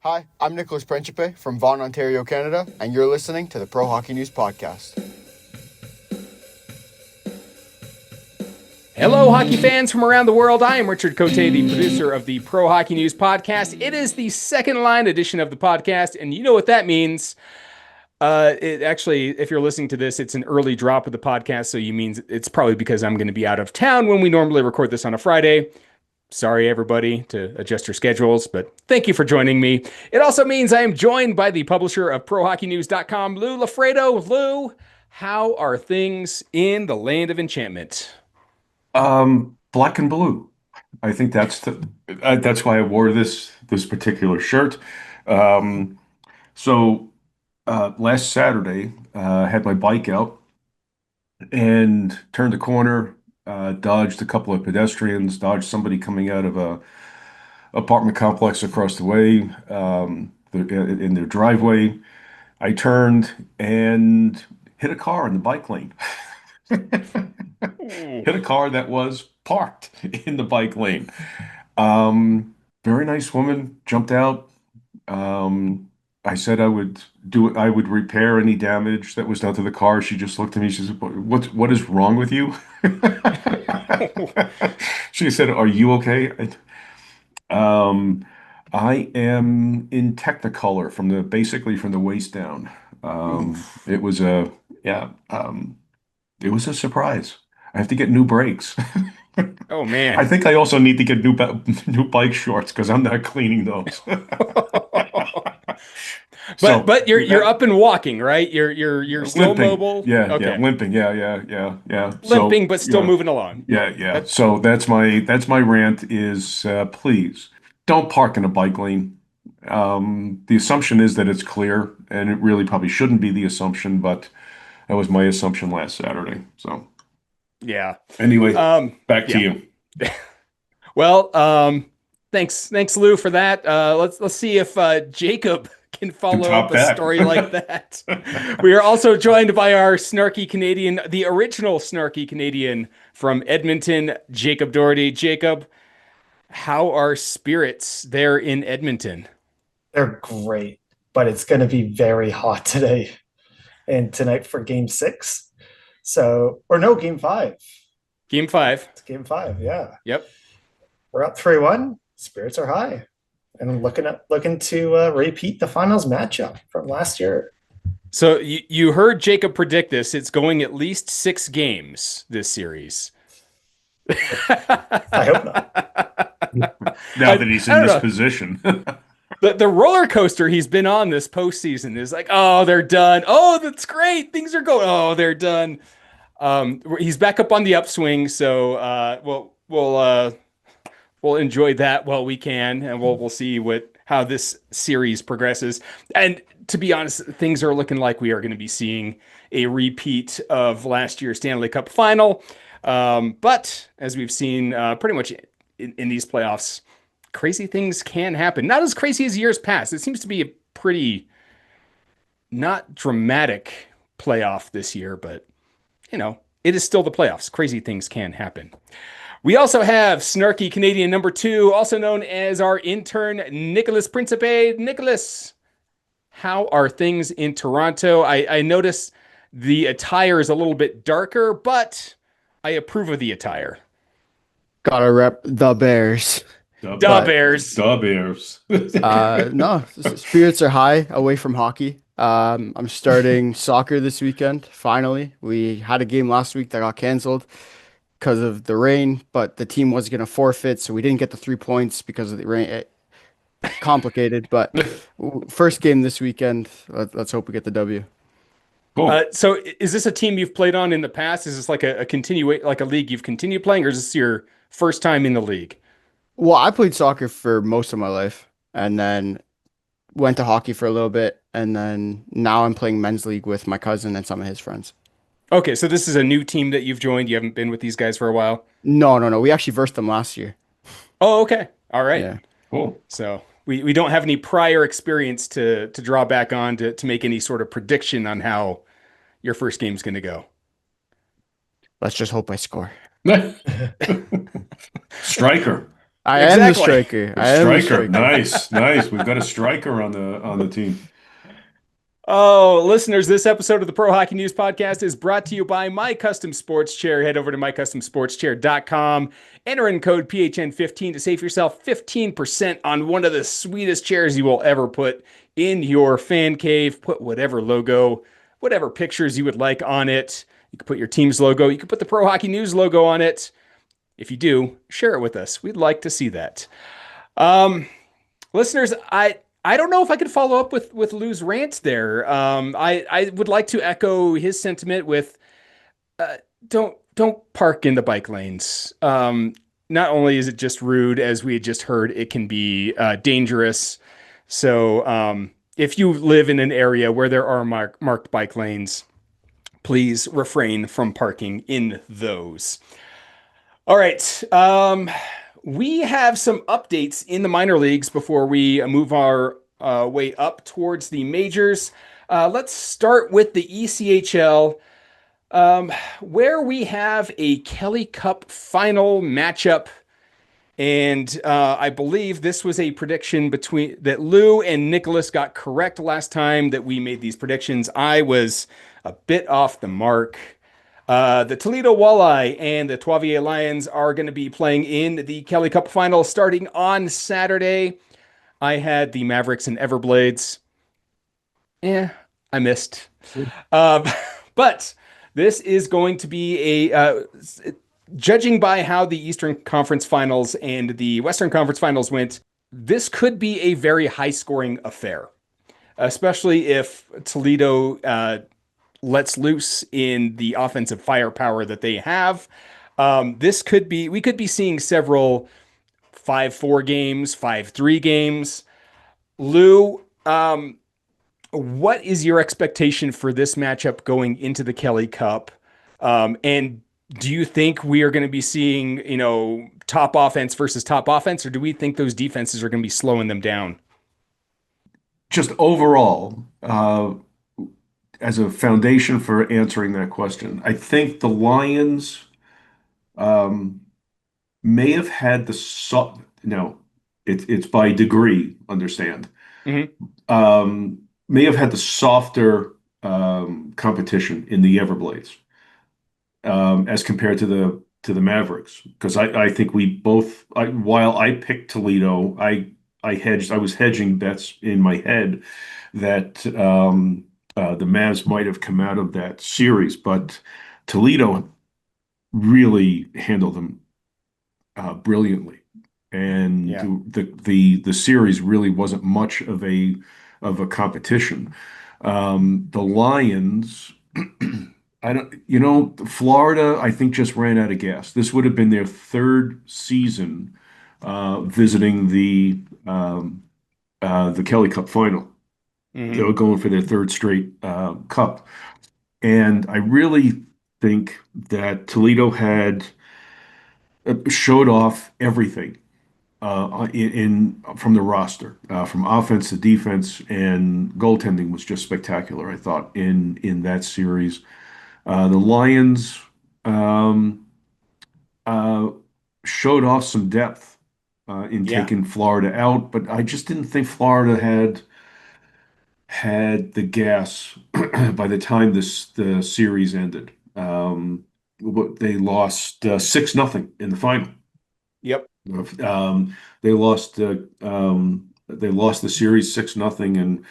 Hi, I'm Nicholas Principe from Vaughan, Ontario, Canada, and you're listening to the Pro Hockey News Podcast. Hello, hockey fans from around the world. I am Richard Cote, the producer of the Pro Hockey News Podcast. It is the second line edition of the podcast, and you know what that means. If you're listening to this, it's an early drop of the podcast, so it's probably because I'm going to be out of town when we normally record this on a Friday. Sorry, everybody, to adjust your schedules, but thank you for joining me. It also means I am joined by the publisher of ProHockeyNews.com, Lou Lafredo. Lou, how are things in the land of enchantment? Black and blue. I think that's why I wore this particular shirt. Um, Last Saturday, had my bike out and turned a corner, dodged a couple of pedestrians, dodged somebody coming out of a apartment complex across the way, in their driveway. I turned and hit a car in the bike lane. Hit a car that was parked in the bike lane. Very nice woman jumped out. I said I would do it. I would repair any damage that was done to the car. She just looked at me. She said, what is wrong with you?" She said, "Are you okay?" Um, I am in Technicolor basically from the waist down. It was a yeah. It was a surprise. I have to get new brakes. Oh, man. I think I also need to get new bike shorts because I'm not cleaning those. So But you're up and walking, right? You're still limping. mobile. Yeah, Okay. limping. Yeah. Limping, but still moving along. Yeah. So that's my rant is please don't park in a bike lane. The assumption is that it's clear, and it really probably shouldn't be the assumption, but that was my assumption last Saturday. So Yeah. anyway, back to Yeah. you. Well, thanks, Lou, for that. Let's see if Jacob can follow top up a that. story like that. We are also joined by our snarky Canadian, the original snarky Canadian from Edmonton, Jacob Doherty. Jacob, how are spirits there in Edmonton? They're great, but it's going to be very hot today and tonight for game 6. Or no, game 5. Game 5. It's game 5, yeah. Yep. We're up 3-1. Spirits are high. And looking to repeat the finals matchup from last year. So you heard Jacob predict this. It's going at least 6 games this series. I hope not. Now that he's in this position. The roller coaster he's been on this postseason is like, oh, they're done. Oh, that's great. Things are going. Oh, they're done. He's back up on the upswing, so we'll enjoy that while we can, and we'll see how this series progresses. And to be honest, things are looking like we are going to be seeing a repeat of last year's Stanley Cup final. But as we've seen, pretty much in these playoffs, crazy things can happen. Not as crazy as years past. It seems to be a pretty not dramatic playoff this year, but it is still the playoffs. Crazy things can happen. We also have snarky Canadian number 2, also known as our intern, Nicholas Principe. Nicholas, how are things in Toronto? I notice the attire is a little bit darker, but I approve of the attire. Gotta rep the Bears. The Bears. The Bears. No, spirits are high away from hockey. I'm starting soccer this weekend. Finally, we had a game last week that got canceled because of the rain, but the team was going to forfeit, so we didn't get the 3 points because of the rain. Complicated, but first game this weekend. Let's hope we get the W. Cool. So is this a team you've played on in the past? Is this like a league you've continued playing, or is this your first time in the league? Well, I played soccer for most of my life, and then went to hockey for a little bit, and then now I'm playing men's league with my cousin and some of his friends. Okay, so this is a new team that you've joined. You haven't been with these guys for a while? No. We actually versed them last year. Oh, okay. All right. Yeah. Cool. So we don't have any prior experience to draw back on to make any sort of prediction on how your first game's going to go. Let's just hope I score. Striker. I am the Exactly. striker. The I am the striker. striker. Nice, nice. We've got a striker on the team. Oh, listeners, this episode of the Pro Hockey News Podcast is brought to you by My Custom Sports Chair. Head over to mycustomsportscheir.com. Enter in code PHN15 to save yourself 15% on one of the sweetest chairs you will ever put in your fan cave. Put whatever logo, whatever pictures you would like on it. You can put your team's logo. You can put the Pro Hockey News logo on it. If you do, share it with us. We'd like to see that. Um, Listeners, I don't know if I could follow up with Lou's rant there. I would like to echo his sentiment with don't park in the bike lanes. Not only is it just rude, as we had just heard, it can be dangerous. So if you live in an area where there are marked bike lanes, please refrain from parking in those. All right. We have some updates in the minor leagues before we move our way up towards the majors. Let's start with the ECHL, where we have a Kelly Cup final matchup. And I believe this was a prediction between that Lou and Nicholas got correct last time that we made these predictions. I was a bit off the mark. The Toledo Walleye and the Poitiers Lions are going to be playing in the Kelly Cup final starting on Saturday. I had the Mavericks and Everblades. I missed. Um, but this is going to be judging by how the Eastern Conference Finals and the Western Conference Finals went, this could be a very high-scoring affair, especially if Toledo lets loose in the offensive firepower that they have. We could be seeing several 5-4 games, 5-3 games. Lou, what is your expectation for this matchup going into the Kelly Cup? And do you think we are going to be seeing, top offense versus top offense, or do we think those defenses are going to be slowing them down? Just overall, as a foundation for answering that question, I think the Lions um, may have had the no, it's by degree, understand. Mhm. May have had the softer competition in the Everblades as compared to the Mavericks, because I think we both while I picked Toledo, I was hedging bets in my head that the Mavs might have come out of that series, but Toledo really handled them brilliantly, and Yeah. the series really wasn't much of a competition. The Lions, I don't, Florida, I think just ran out of gas. This would have been their third season visiting the Kelly Cup final. They Mhm. were going for their third straight cup, and I really think that Toledo had showed off everything from the roster, from offense to defense, and goaltending was just spectacular. I thought in that series, the Lions um, uh, showed off some depth in Yeah. taking Florida out, but I just didn't think Florida had the gas by the time the series ended. They lost 6-0 in the final. Yep. Um, they lost the series 6-0, and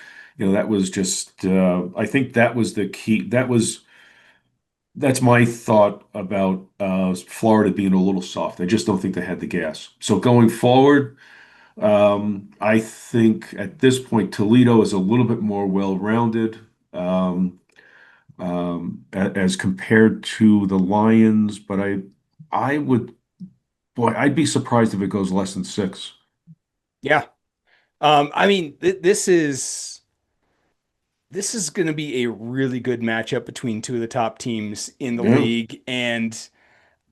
that was just I think that was the key. That's my thought about Florida being a little soft. I just don't think they had the gas. So going forward, I think at this point Toledo is a little bit more well-rounded as compared to the Lions, but I would. Boy, I'd be surprised if it goes less than 6. Yeah. I mean, this is going to be a really good matchup between two of the top teams in the Yeah. league, and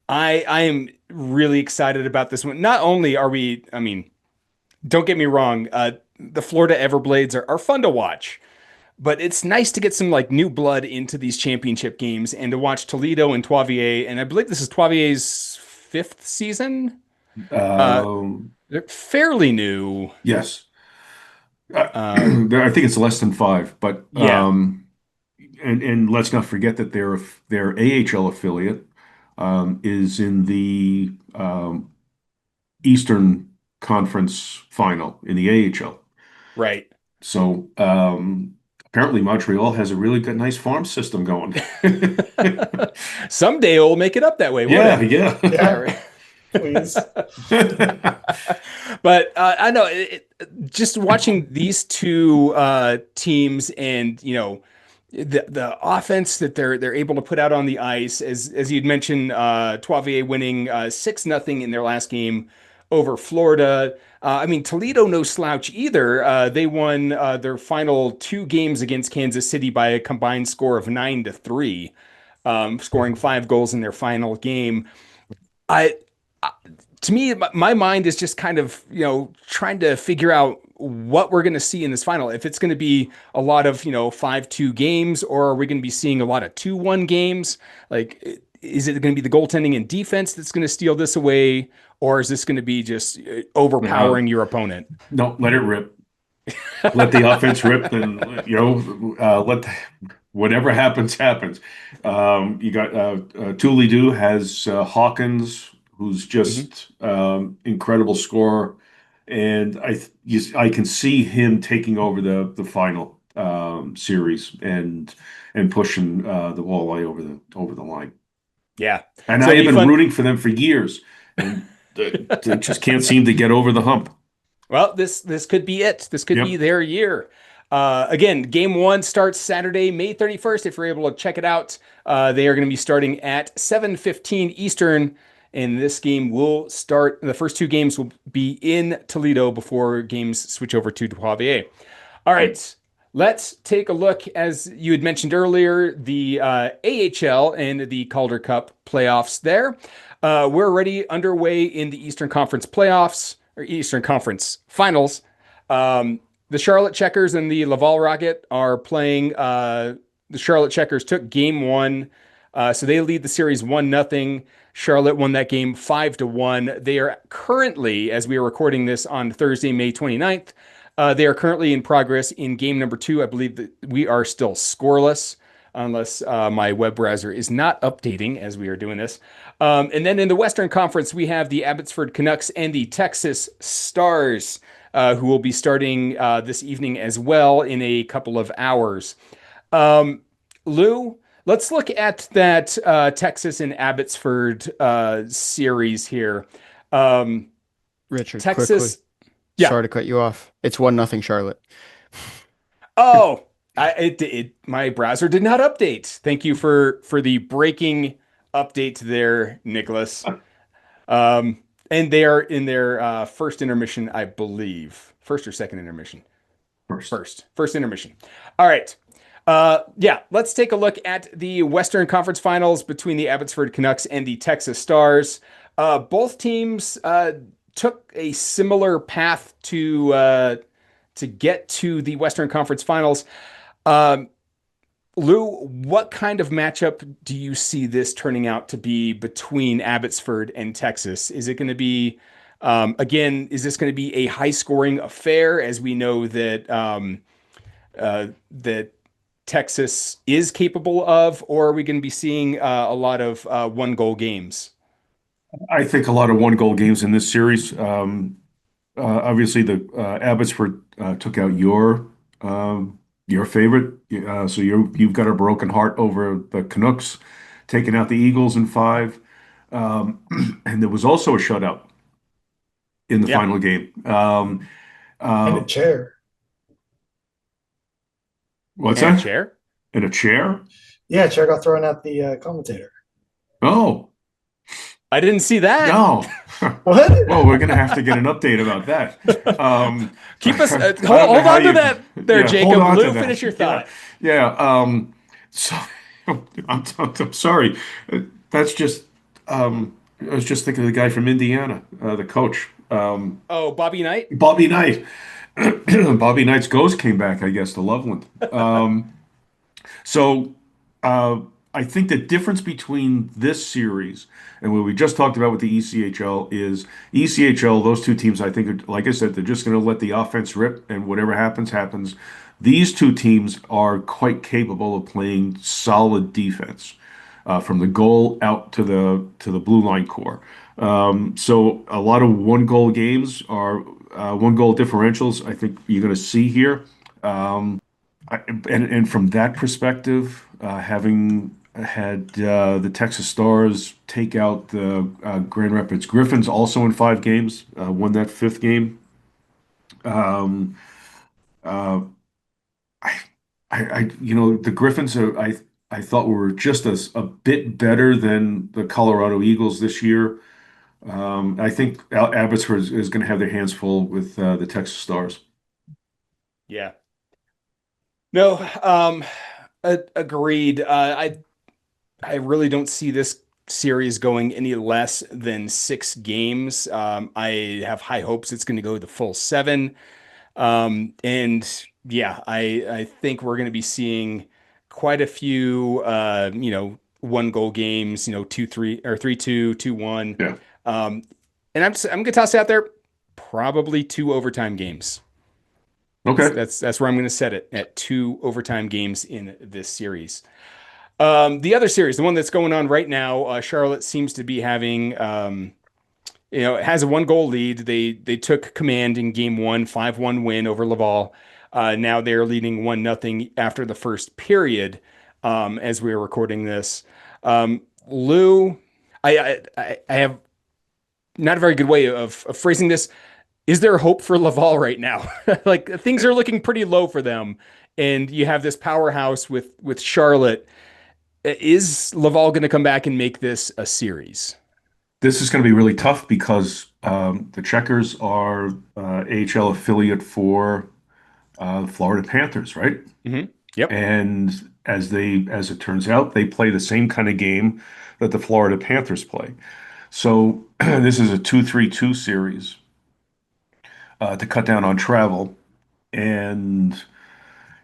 I am really excited about this one. Not only are we, I mean, don't get me wrong, the Florida Everblades are fun to watch, but it's nice to get some like new blood into these championship games and to watch Toledo and Poitiers, and I believe this is Poitier's fifth season. Uh, Um, they're fairly new. yes. Um, I think it's less than five, but yeah, and let's not forget that their AHL affiliate is in the Eastern Conference final in the AHL. right. So apparently Montreal has a really good, nice farm system going. Someday it'll make it up that way, won't Yeah, it? yeah. Yeah, Yeah, right. please. But I know just watching these two teams, and the offense that they're able to put out on the ice, as you'd mentioned, Poitiers winning 6-0 in their last game over Florida. I mean, Toledo no slouch either. They won their final two games against Kansas City by a combined score of 9-3, scoring 5 goals in their final game. I to me, my mind is just kind of, trying to figure out what we're going to see in this final. If it's going to be a lot of, 5-2 games, or are we going to be seeing a lot of 2-1 games? Like, is it going to be the goaltending and defense that's going to steal this away? Or is this going to be just Uh, overpowering your opponent? no, let it rip. Let the offense rip, and whatever happens, happens. You got Dooley has Hawkins, who's Mhm. just incredible scorer, and I can see him taking over the final series and pushing the walleye over the line. Yeah. And So I it'd have be been fun. rooting for them for years, and they just can't seem to get over the hump. Well, this could be it. This could be Yep. their year. Again, game one starts Saturday, May 31st. If you're able to check it out, they are going to be starting at 7:15 Eastern. And this game will start. The first two games will be in Toledo before games switch over to Poitiers. All right, let's take a look. As you had mentioned earlier, the AHL and the Calder Cup playoffs there. We're already underway in the Eastern Conference playoffs, or Eastern Conference finals. The Charlotte Checkers and the Laval Rocket are playing. The Charlotte Checkers took game one, so they lead the series 1-0. Charlotte won that game 5-1. They are currently, as we are recording this on Thursday, May 29th, they are currently in progress in game number two. I believe that we are still scoreless, unless my web browser is not updating as we are doing this. And then in the Western Conference, we have the Abbotsford Canucks and the Texas Stars, who will be starting this evening as well in a couple of hours. Um, Lou, let's look at that Texas and Abbotsford series here. Um, Richard, quickly. Texas, yeah. Sorry to cut you off. It's 1-0 Charlotte. Oh, my browser did not update. Thank you for the breaking update there, Nicholas. And they are in their first intermission, I believe. First or second intermission? First. First intermission. All right. Yeah, let's take a look at the Western Conference Finals between the Abbotsford Canucks and the Texas Stars. Both teams took a similar path to get to the Western Conference Finals. Um, Lou, what kind of matchup do you see this turning out to be between Abbotsford and Texas? Is it going to be, again, is this going to be a high scoring affair, as we know that Texas is capable of, or are we going to be seeing a lot of one goal games? I think a lot of one goal games in this series. Obviously, the Abbotsford took out your favorite, so you've got a broken heart over the Canucks taking out the Eagles in five, and there was also a shutout in the Yeah. final game. And a Uh, chair. what's And a that? chair? In a chair? Yeah, chair got thrown at the commentator. Oh, I didn't see that. no. What? Well, we're gonna have to get an update about that. Keep us, I don't know hold how on to you, that there, yeah, hold Jacob. on to Lou, that. finish your Yeah, thought. yeah. So I'm sorry. That's just, I was just thinking of the guy from Indiana, the coach, Oh, Bobby Knight? Bobby Knight. Bobby Knight's ghost came back, I guess, to Loveland. So, uh, I think the difference between this series and what we just talked about with the ECHL is ECHL, those two teams, I think, are, like I said, they're just going to let the offense rip and whatever happens, happens. These two teams are quite capable of playing solid defense from the goal out to the blue line core. So a lot of one goal games are one goal differentials. I think you're going to see here. And from that perspective, having had the Texas Stars take out the Grand Rapids Griffins also in 5 games, won that fifth game. Um, uh, I, the Griffins I thought were just a bit better than the Colorado Eagles this year. I think Abbotsford is going to have their hands full with the Texas Stars. Yeah. No, agreed. I really don't see this series going any less than 6 games. I have high hopes it's going to go the full 7. And yeah, I think we're going to be seeing quite a few, one goal games, 2-3 or 3-2, 2-1. Yeah. Um, and I'm gonna toss it out there, probably 2 overtime games. That's Okay. that's that's where I'm gonna set it at 2 overtime games in this series. The other series, the one that's going on right now, Charlotte seems to be having, it has a 1 goal lead. They took command in game one, 5-1 win over Laval. Now they're leading 1-0 after the first period, as we are recording this. Lou, I have not a very good way of phrasing this. Is there hope for Laval right now? Like things are looking pretty low for them, and you have this powerhouse with Charlotte. Is Laval going to come back and make this a series? This is going to be really tough because the Checkers are AHL affiliate for the Florida Panthers, right? Yep. And as it turns out, they play the same kind of game that the Florida Panthers play. So this is a 2-3-2 series to cut down on travel. And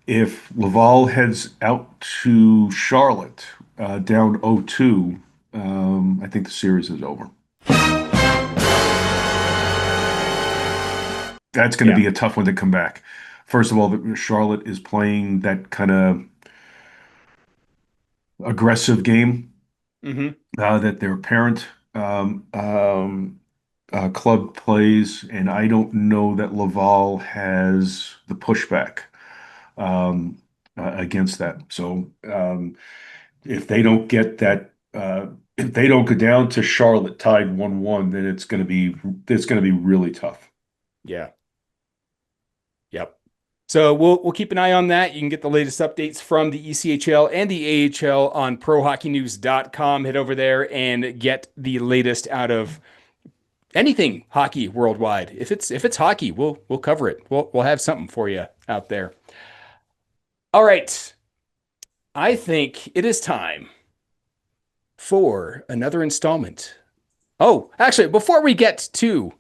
if Laval heads out to Charlotte down 0-2, I think the series is over. That's going to Yeah. be a tough one to come back. First of all, Charlotte is playing that kind of aggressive game Hmm. that their parent club plays, and I don't know that Laval has the pushback against that. So if they don't get that, if they don't go down to Charlotte tied 1-1, then it's going to be really tough. Yeah. Yep. So we'll keep an eye on that. You can get the latest updates from the ECHL and the AHL on prohockeynews.com. Head over there and get the latest out of anything hockey worldwide. If it's hockey, we'll cover it. We'll have something for you out there. All right. I think it is time for another installment. Oh, actually, before we get to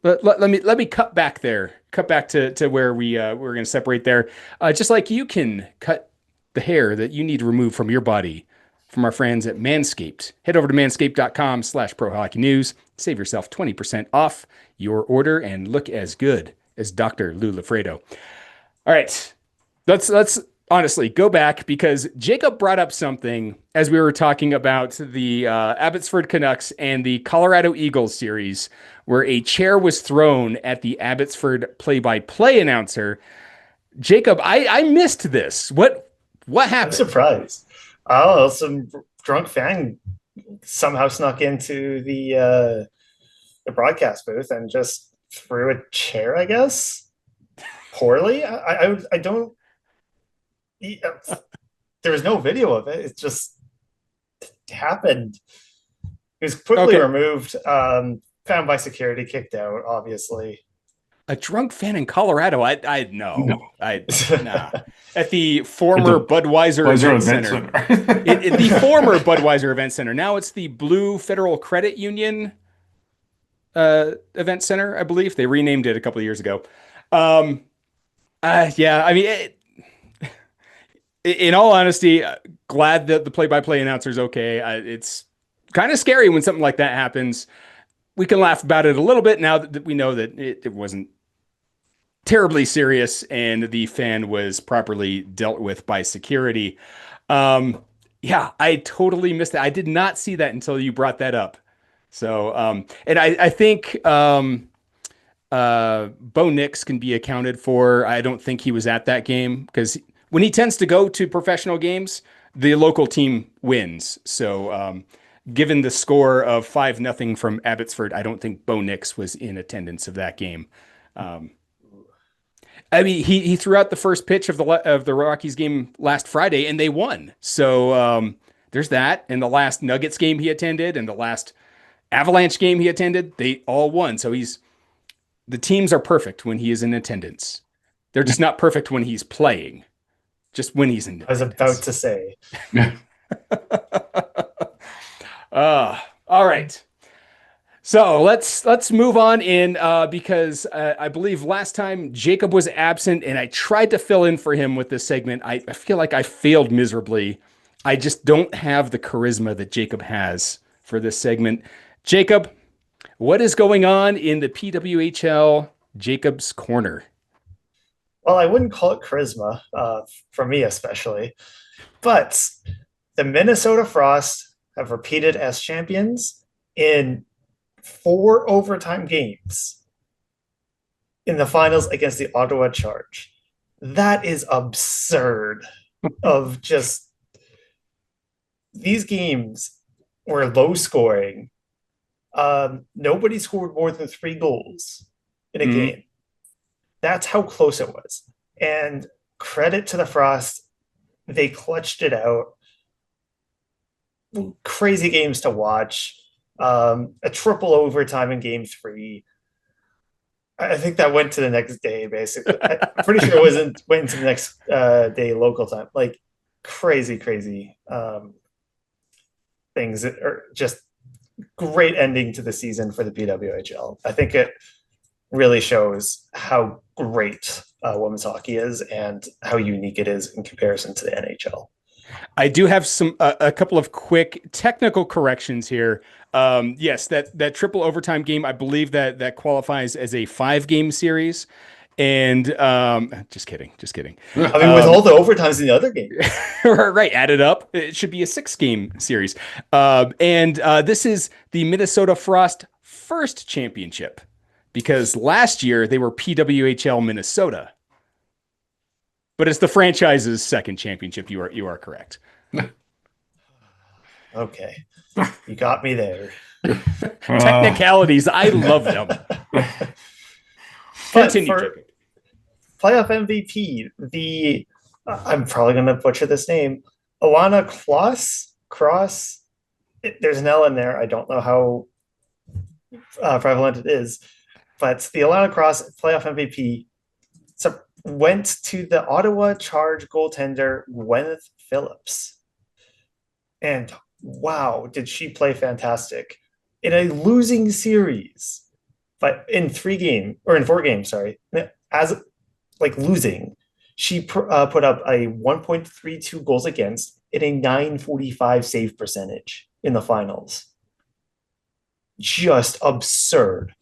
let me cut back there. Cut back to where we're going to separate there. Just like you can cut the hair that you need to remove from your body from our friends at Manscaped. Head over to manscaped.com/prohockeynews. Save yourself 20% off your order and look as good as Dr. Lou Lafredo. All right. Let's honestly go back because Jacob brought up something as we were talking about the Abbotsford Canucks and the Colorado Eagles series, where a chair was thrown at the Abbotsford play-by-play announcer. Jacob, I missed this. What I'm happened? surprised. Oh, some drunk fan somehow snuck into the broadcast booth and just threw a chair, I guess, poorly. I don't. There was no video of it. It just happened. He was quickly Okay, removed, found by security, kicked out, obviously. a drunk fan in Colorado. I no, No, I nah. At the at former the Budweiser Buzzer Event Event Center. Center. The former Budweiser Event Center. Now it's the Blue Federal Credit Union Event Center, I believe. They renamed it a couple of years ago. Yeah, I mean, In all honesty, glad that the play-by-play announcer is okay. It's kind of scary when something like that happens. We can laugh about it a little bit now that we know that it wasn't terribly serious and the fan was properly dealt with by security. Yeah, I totally missed that. I did not see that until you brought that up. So, and I think Bo Nix can be accounted for. I don't think he was at that game because when he tends to go to professional games, the local team wins. So, given the score of 5-0 from Abbotsford, I don't think Bo Nix was in attendance of that game. Um, I mean, he threw out the first pitch of the Rockies game last Friday, and they won. So there's that. And the last Nuggets game he attended, and the last Avalanche game he attended, they all won. So the teams are perfect when he is in attendance. They're just not perfect when he's playing. Just when he's in I was about attendance. to say. All right. So let's move on in because I believe last time Jacob was absent and I tried to fill in for him with this segment. I feel like I failed miserably. I just don't have the charisma that Jacob has for this segment. Jacob, what is going on in the PWHL Jacob's Corner? Well, I wouldn't call it charisma, for me especially, but the Minnesota Frost have repeated as champions in 4 overtime games in the finals against the Ottawa Charge. That is absurd. Of just these games were low scoring. Nobody scored more than 3 goals in a game. That's how close it was. And credit to the Frost, they clutched it out. Crazy games to watch. A triple overtime in game 3. I think that went to the next day, basically. I'm pretty sure it went to the next day local time. Like crazy things that are just great ending to the season for the PWHL. I think it really shows how great women's hockey is and how unique it is in comparison to the NHL. I do have a couple of quick technical corrections here. Yes, that triple overtime game, I believe that qualifies as a 5-game series. And just kidding. I mean, with all the overtimes in the other game, right, added up, it should be a 6-game series. And this is the Minnesota Frost first championship because last year they were PWHL Minnesota. But it's the franchise's second championship. You are correct. okay, you got me there. Technicalities, I love them. Continue, for Jacob. playoff MVP, I'm probably going to butcher this name, Alana Cross. There's an L in there. I don't know how prevalent it is, but the Alana Cross playoff MVP went to the Ottawa Charge goaltender Gwyneth Phillips. And wow, did she play fantastic in a losing series, but in 4 games, sorry, as like losing, she put up a 1.32 goals against and a 945 save percentage in the finals. Just absurd.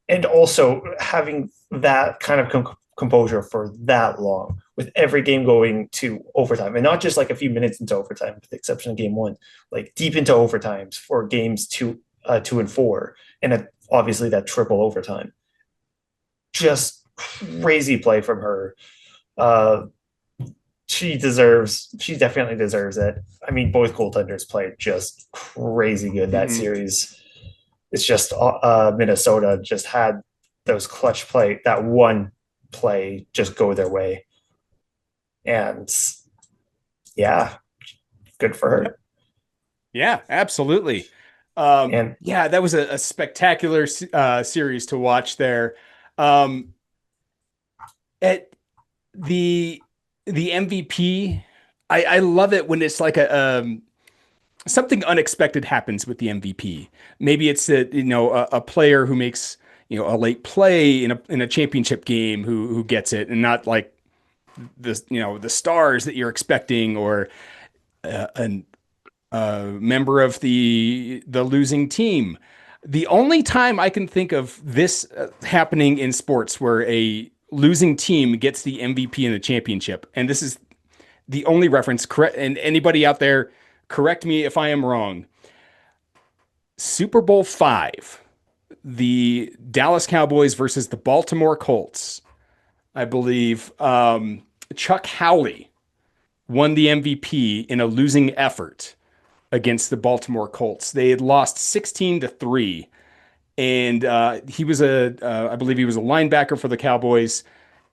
And also having that kind of composure for that long, with every game going to overtime, and not just like a few minutes into overtime, with the exception of game 1, like deep into overtimes for games 2 and 4, and obviously that triple overtime. Just crazy play from her. She definitely deserves it. I mean, both goaltenders played just crazy good that series. It's just Minnesota just had those clutch play, that one play just go their way. And yeah, good for her. Yeah, absolutely. And yeah, that was a spectacular series to watch there. At the MVP, I love it when it's like something unexpected happens with the MVP. Maybe it's a player who makes a late play in a championship game who gets it, and not like the stars that you're expecting, or a member of the losing team. The only time I can think of this happening in sports where a losing team gets the MVP in the championship, and this is the only reference, correct, and anybody out there, correct me if I am wrong. Super Bowl V, the Dallas Cowboys versus the Baltimore Colts. I believe Chuck Howley won the MVP in a losing effort against the Baltimore Colts. They had lost 16-3, and I believe he was a linebacker for the Cowboys.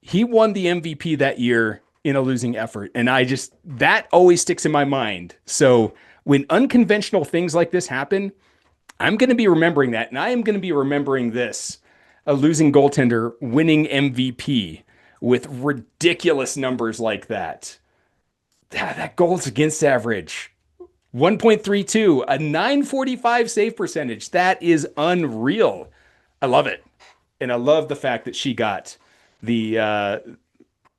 He won the MVP that year in a losing effort, and that always sticks in my mind. So when unconventional things like this happen, I'm going to be remembering that, and I am going to be remembering this: a losing goaltender winning MVP with ridiculous numbers like that. That goals against average 1.32, a 945 save percentage. That is unreal. I love it. And I love the fact that she got the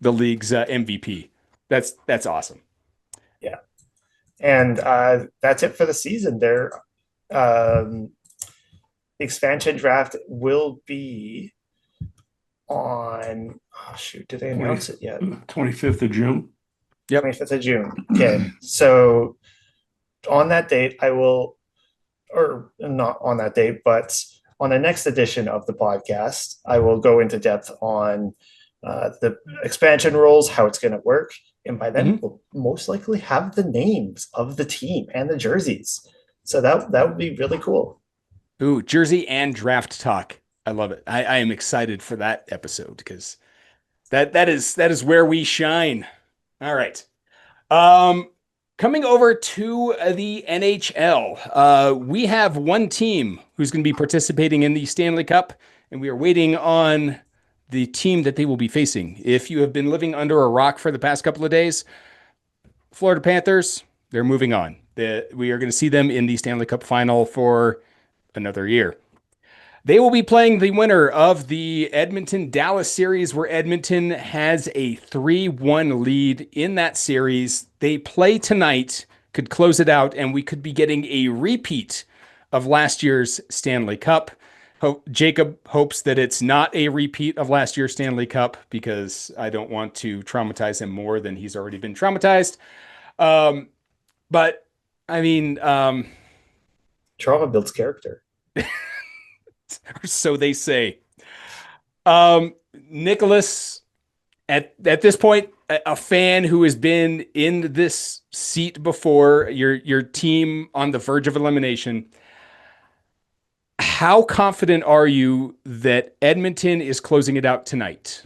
league's MVP. That's awesome. Yeah. And that's it for the season. The expansion draft will be on, oh shoot, did they announce it yet? 25th of June. Yep. 25th of June. Okay. So on that date, I will, or not on that date, but on the next edition of the podcast, I will go into depth on the expansion rules, how it's going to work. And by then, we'll most likely have the names of the team and the jerseys. So that would be really cool. Ooh, jersey and draft talk. I love it. I am excited for that episode because that is where we shine. All right. Coming over to the NHL, we have one team who's going to be participating in the Stanley Cup, and we are waiting on the team that they will be facing. If you have been living under a rock for the past couple of days, Florida Panthers, they're moving on. We are going to see them in the Stanley Cup final for another year. They will be playing the winner of the Edmonton-Dallas series, where Edmonton has a 3-1 lead in that series. They play tonight, could close it out, and we could be getting a repeat of last year's Stanley Cup. Jacob hopes that it's not a repeat of last year's Stanley Cup, because I don't want to traumatize him more than he's already been traumatized. But, I mean... trauma builds character. So they say. Nicholas, at this point, a fan who has been in this seat before, your team on the verge of elimination, how confident are you that Edmonton is closing it out tonight?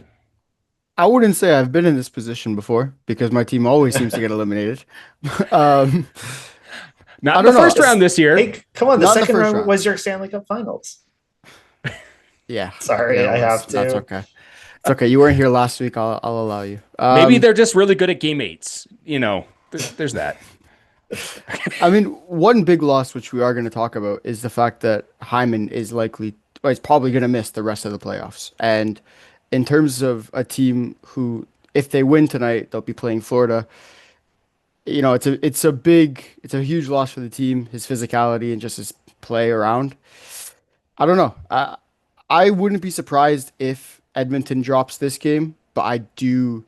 I wouldn't say I've been in this position before because my team always seems to get eliminated. Um, Not I in the don't know. first round this year. Hey, come on. The Not in the second first round round. was your Stanley Cup Finals. Yeah. Sorry, yeah, I it have was. to. That's okay. It's okay. You weren't here last week. I'll allow you. Maybe they're just really good at game eights. There's that. I mean, one big loss, which we are going to talk about, is the fact that Hyman is probably going to miss the rest of the playoffs. And in terms of a team who, if they win tonight, they'll be playing Florida. It's a huge loss for the team, his physicality and just his play around. I don't know. I wouldn't be surprised if Edmonton drops this game, but I do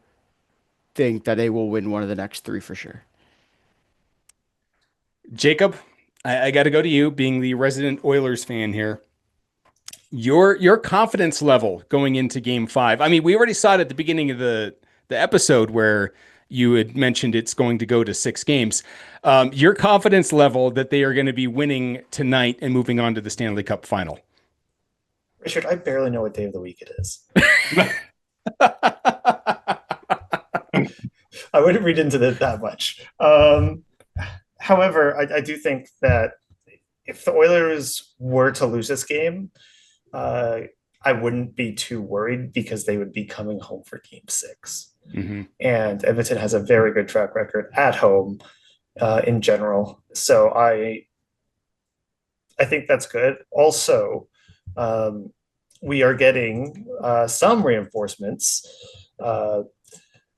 think that they will win one of the next three for sure. Jacob, I got to go to you, being the resident Oilers fan here. Your confidence level going into Game 5. I mean, we already saw it at the beginning of the episode where you had mentioned it's going to go to 6 games. Your confidence level that they are going to be winning tonight and moving on to the Stanley Cup final. Richard, I barely know what day of the week it is. I wouldn't read into it that much. However, I do think that if the Oilers were to lose this game, I wouldn't be too worried because they would be coming home for Game 6. Mm-hmm. And Edmonton has a very good track record at home in general. So I think that's good. Also, we are getting some reinforcements.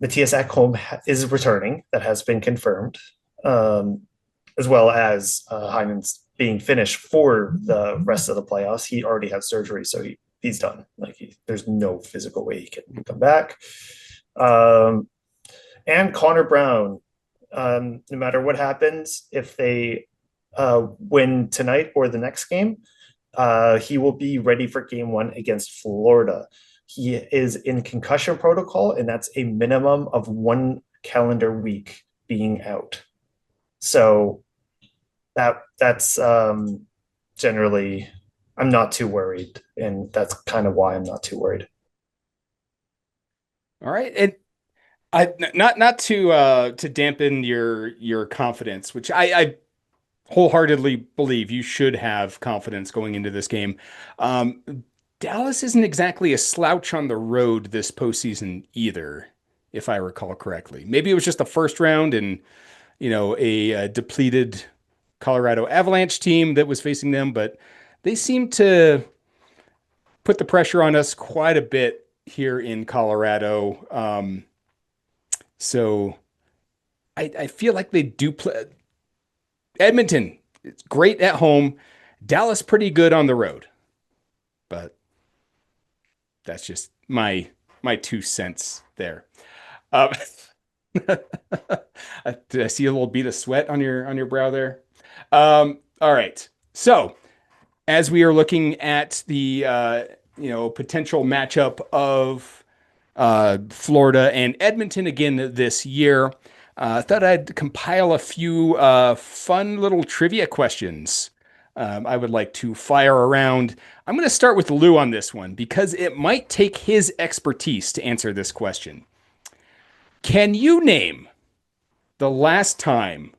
Matthias Ekholm is returning. That has been confirmed, um, as well as Hyman's being finished for the rest of the playoffs. He already had surgery, so he's done. There's no physical way he can come back. Um, and Connor Brown, no matter what happens, if they win tonight or the next game, he will be ready for game one against Florida. He is in concussion protocol, and that's a minimum of 1 calendar week being out. So that's generally, I'm not too worried, and that's kind of why I'm not too worried. All right, and I not to dampen your confidence, which I wholeheartedly believe you should have confidence going into this game. Um, Dallas isn't exactly a slouch on the road this postseason either, if I recall correctly. Maybe it was just the first round and a depleted Colorado Avalanche team that was facing them, but they seem to put the pressure on us quite a bit here in Colorado. So I feel like they do play. Edmonton, it's great at home. Dallas, pretty good on the road. But that's just my 2 cents there. Um, did I see a little bead of sweat on your brow there? All right. So as we are looking at the potential matchup of Florida and Edmonton again this year, I thought I'd compile a few fun little trivia questions. I would like to fire around. I'm going to start with Lou on this one because it might take his expertise to answer this question. Can you name the last time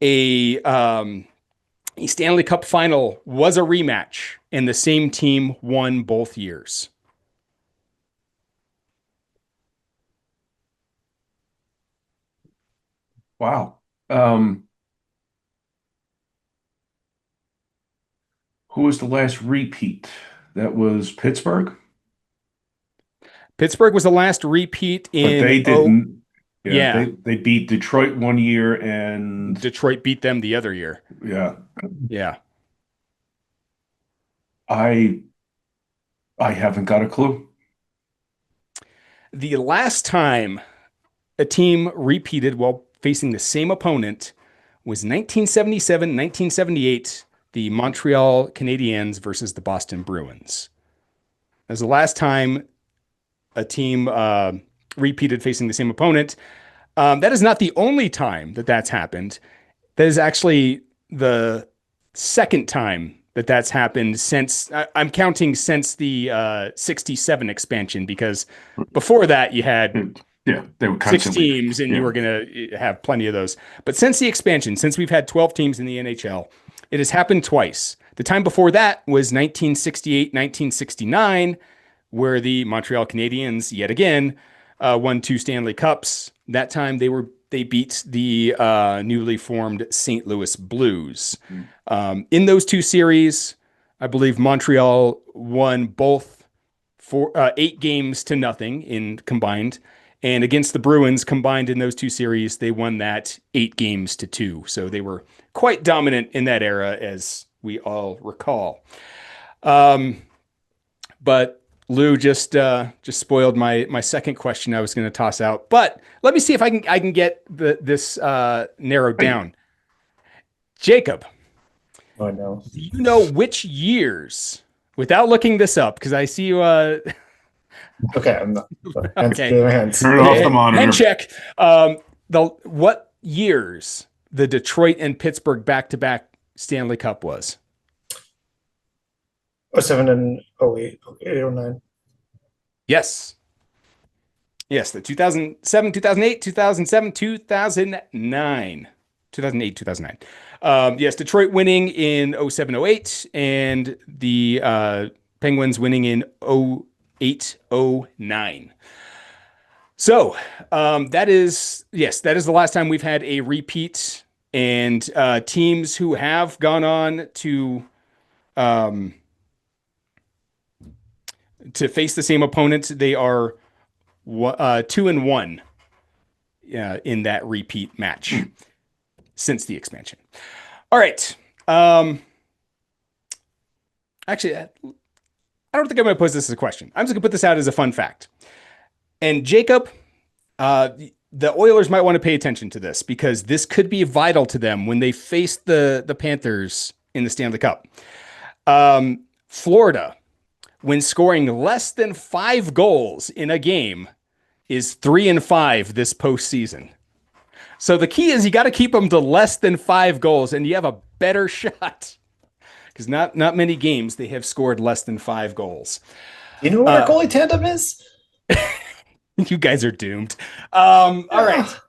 a Stanley Cup final was a rematch and the same team won both years? Wow. Who was the last repeat? That was Pittsburgh, Pittsburgh was the last repeat but in they didn't. Yeah, yeah. they beat Detroit one year, and Detroit beat them the other year. yeah, Yeah. I I haven't got a clue. The last time a team repeated while facing the same opponent was 1977, 1978, the Montreal Canadiens versus the Boston Bruins. That was the last time a team repeated facing the same opponent. That is not the only time that that's happened. That is actually the second time that that's happened since I'm counting since the 67 expansion, because before that you had Yeah, they were six constantly. teams and you Yeah, were going to have plenty of those. But since the expansion, since we've had 12 teams in the NHL, it has happened twice. The time before that was 1968, 1969, where the Montreal Canadiens yet again won 2 Stanley Cups. That time they beat the newly formed St. Louis Blues. In those two series, I believe Montreal won both for 8 games to nothing in combined. And against the Bruins combined in those two series, they won that 8 games to 2. So they were quite dominant in that era, as we all recall. But Lou just spoiled my second question I was going to toss out. But let me see if I can get this narrowed hey, down. Jacob, Oh no. do you know which years? Without looking this up, because I see you. Okay, I'm not. Hands, Okay, my hands. turn off okay, the hand monitor. check. The what years the Detroit and Pittsburgh back-to-back Stanley Cup was? 07 and 08, 09. Yes. Yes, the 2007, 2008, 2007, 2009. 2008, 2009. Yes, Detroit winning in 07, 08, and the Penguins winning in 08, 09. So that is, yes, that is the last time we've had a repeat. And teams who have gone on um, to face the same opponents, they are 2-1 in that repeat match since the expansion. All right. Actually, I don't think I'm going to pose this as a question. I'm just going to put this out as a fun fact. And Jacob, the Oilers might want to pay attention to this because this could be vital to them when they face the Panthers in the Stanley Cup. Florida, when scoring less than 5 goals in a game, is 3-5 this postseason. So the key is you got to keep them to less than 5 goals, and you have a better shot because not many games they have scored less than 5 goals. You know what our goalie tandem is? You guys are doomed. All right.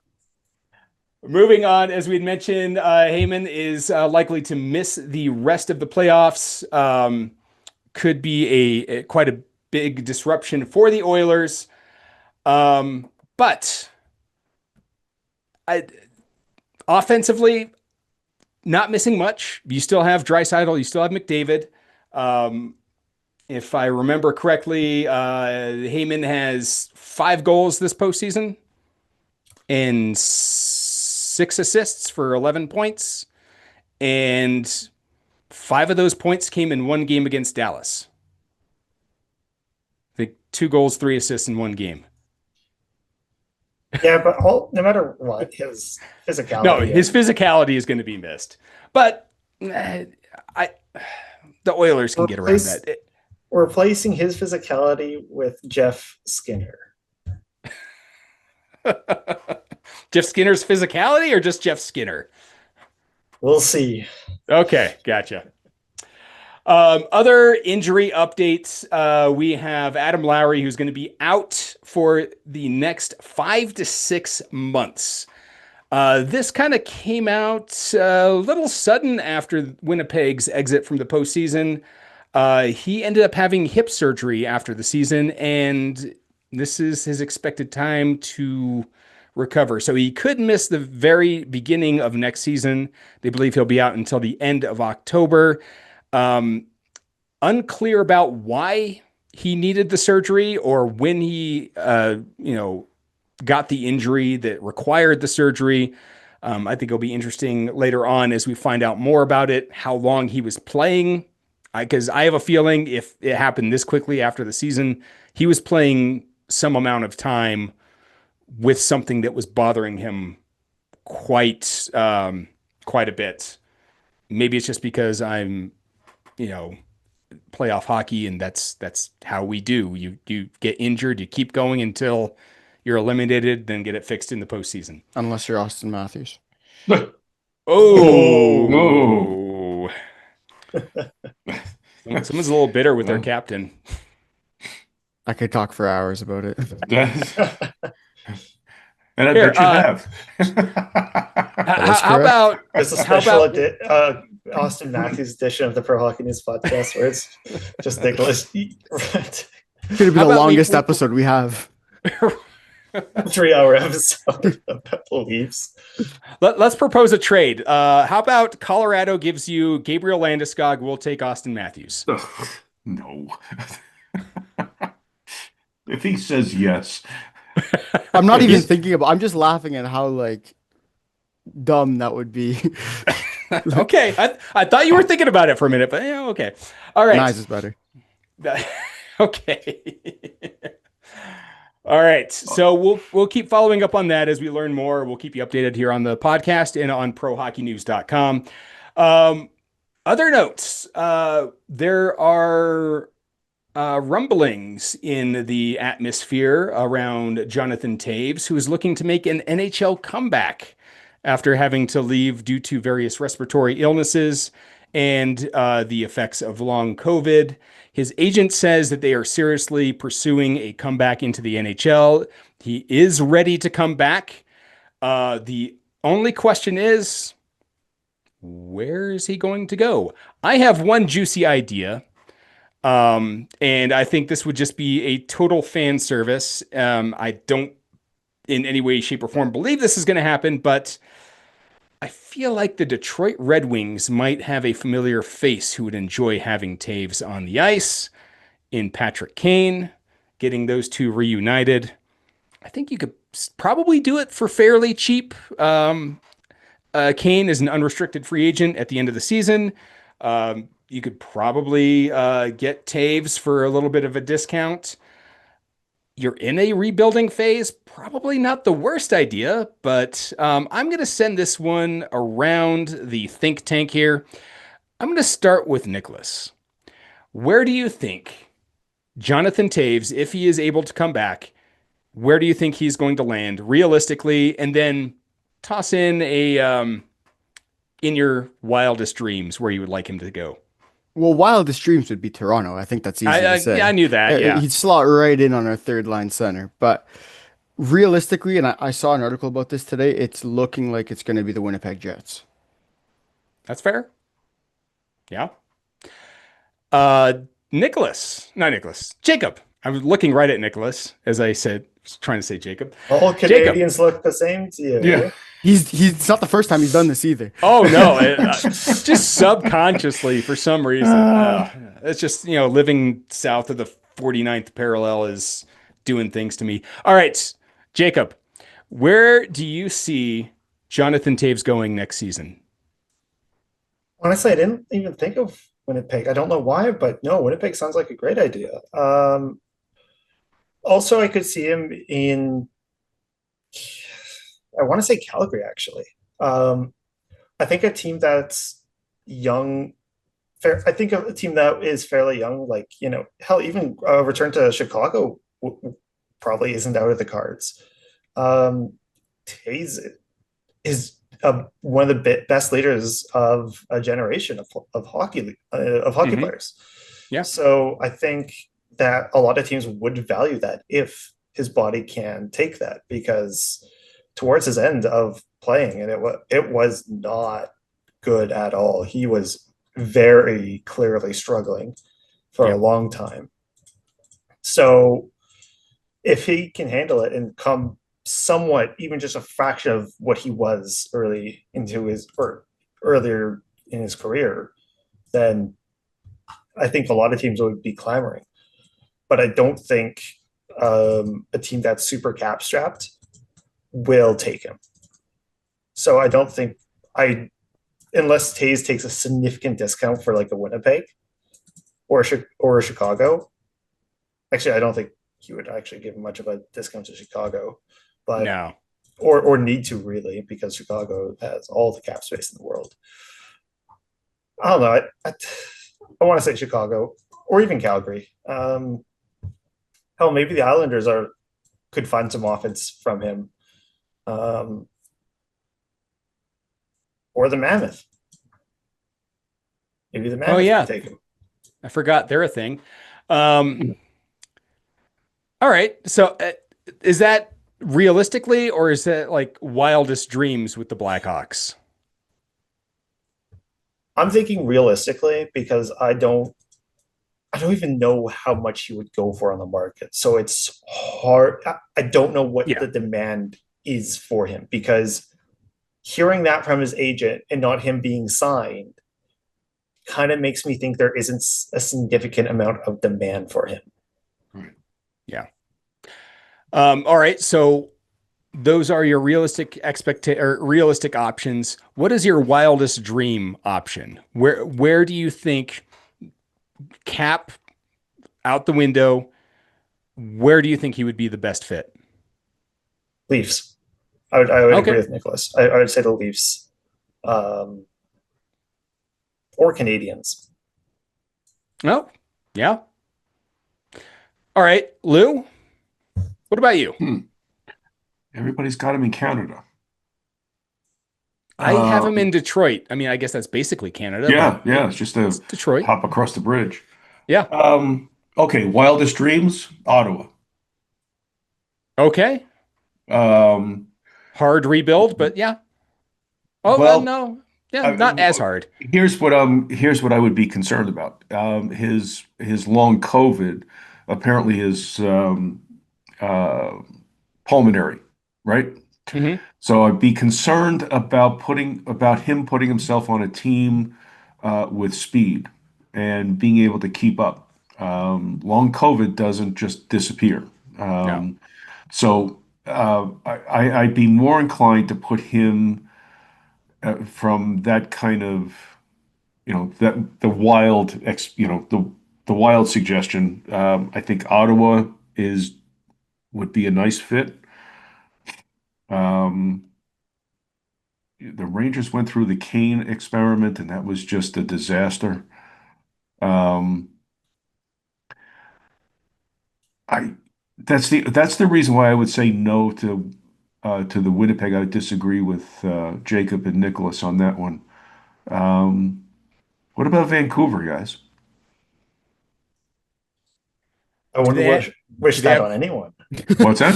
Moving on, as we'd mentioned, Heyman is likely to miss the rest of the playoffs. Could be a quite a big disruption for the Oilers. But offensively, not missing much. You still have Draisaitl, you still have McDavid. If I remember correctly, Heyman has 5 goals this postseason and 6 assists for 11 points. And 5 of those points came in one game against Dallas. I think 2 goals, 3 assists in one game. Yeah, but no matter what, his physicality. No, his physicality is going to be missed. But the Oilers can get around that. Replacing his physicality with Jeff Skinner. Jeff Skinner's physicality or just Jeff Skinner? We'll see. Okay, gotcha. Other injury updates. We have Adam Lowry, who's going to be out for the next 5 to 6 months. This kind of came out a little sudden after Winnipeg's exit from the postseason. He ended up having hip surgery after the season, and this is his expected time to recover. So he could miss the very beginning of next season. They believe he'll be out until the end of October. Unclear about why he needed the surgery or when he, got the injury that required the surgery. I think it'll be interesting later on as we find out more about it, how long he was playing. Because I have a feeling if it happened this quickly after the season, he was playing some amount of time with something that was bothering him quite a bit. Maybe it's just because I'm, playoff hockey, and that's how we do. You get injured, you keep going until you're eliminated, then get it fixed in the postseason. Unless you're Austin Matthews. Oh. Someone's a little bitter with their captain. I could talk for hours about it. And I bet you have. How about There's a special Austin Matthews edition of the Pro Hockey News podcast where it's just Nicholas. Could be the longest episode we have. 3-hour episode of Pepple Leaves. Let's propose a trade. How about Colorado gives you Gabriel Landeskog? We'll take Austin Matthews. No. If he says yes. I'm not even thinking about. I'm just laughing at how dumb that would be. Okay, I thought you were thinking about it for a minute, but yeah, okay. All right. Nice is better. Okay. All right. So we'll keep following up on that as we learn more. We'll keep you updated here on the podcast and on prohockeynews.com. Other notes. There are rumblings in the atmosphere around Jonathan Toews, who is looking to make an NHL comeback after having to leave due to various respiratory illnesses and the effects of long COVID. His agent says that they are seriously pursuing a comeback into the NHL. He is ready to come back. The only question is, where is he going to go? I have one juicy idea. And I think this would just be a total fan service. I don't in any way, shape, or form believe this is going to happen, but I feel like the Detroit Red Wings might have a familiar face who would enjoy having Toews on the ice in Patrick Kane, getting those two reunited. I think you could probably do it for fairly cheap. Kane is an unrestricted free agent at the end of the season. You could probably get Taves for a little bit of a discount. You're in a rebuilding phase, probably not the worst idea, but I'm going to send this one around the think tank here. I'm going to start with Nicholas. Where do you think Jonathan Taves, if he is able to come back, where do you think he's going to land realistically? And then toss in a in your wildest dreams where you would like him to go. Well, wildest dreams would be Toronto. I think that's easy to Yeah, I say. knew that. Yeah, He'd slot right in on our third line center. But realistically, and I saw an article about this today, it's looking like it's going to be the Winnipeg Jets. that's fair. Yeah. Uh, not Nicholas, Jacob. I was looking right at Nicholas as I said, was trying to say Jacob. All Jacob. Canadians look the same to you. Yeah. Eh? It's not the first time he's done this either. Oh no, just subconsciously for some reason. It's just, living south of the 49th parallel is doing things to me. All right, Jacob, where do you see Jonathan Taves going next season? Honestly, I didn't even think of Winnipeg. I don't know why, but no, Winnipeg sounds like a great idea. Also, I could see him in, I want to say Calgary, actually. Um, I think a team that's young, I think a team that is fairly young, like, hell, even a return to Chicago probably isn't out of the cards. Um, Taze is one of the best leaders of a generation of hockey Hmm. players. Yeah, So I think that a lot of teams would value that if his body can take that, because towards his end of playing, and it was not good at all. He was very clearly struggling for a yeah, long time. So if he can handle it and come somewhat, even just a fraction of what he was earlier in his career, then I think a lot of teams would be clamoring. But I don't think a team that's super cap strapped will take him. So I don't think I unless Taze takes a significant discount for like a Winnipeg or a Chicago. Actually, I don't think he would actually give much of a discount to Chicago, but no, or need to really, because Chicago has all the cap space in the world. I don't know. I want to say Chicago or even Calgary. Hell, maybe the Islanders could find some offense from him, um, or the Mammoth. Maybe the oh Mammoth could yeah, take him. I forgot they're a thing. Um, all right, so is that realistically, or is that like wildest dreams with the Blackhawks? I'm thinking realistically because I don't even know how much he would go for on the market. So it's hard. I don't know what Yeah. the demand is for him, because hearing that from his agent and not him being signed kind of makes me think there isn't a significant amount of demand for him. Yeah. All right. So those are your realistic options. What is your wildest dream option? Where do you think, cap out the window, where do you think he would be the best fit? Leafs. I would agree Okay. with Nicholas. I would say the Leafs, um, or Canadians. Oh, yeah. All right, Lou, what about you? Hmm. Everybody's got him in Canada. I have him in Um, Detroit. I mean, I guess that's basically Canada, yeah, but yeah, it's just a it's Detroit. hop across the bridge. Yeah. Okay, wildest dreams, Ottawa. Okay. Um, Hard rebuild, but yeah. Oh, well, no. Yeah, I, not as hard. here's what I would be concerned about. His long COVID apparently is uh, pulmonary, right? Hmm. So I'd be concerned about him putting himself on a team with speed and being able to keep up. Long COVID doesn't just disappear. No. So I'd be more inclined to put him from that kind of, that the wild the wild suggestion. I think Ottawa is would be a nice fit. Um, the Rangers went through the Kane experiment, and that was just a disaster. Um, I that's the reason why I would say no to the Winnipeg. I would disagree with Jacob and Nicholas on that one. Um, what about Vancouver, guys? I Do wouldn't they ha- wish do they that on have anyone. What's that?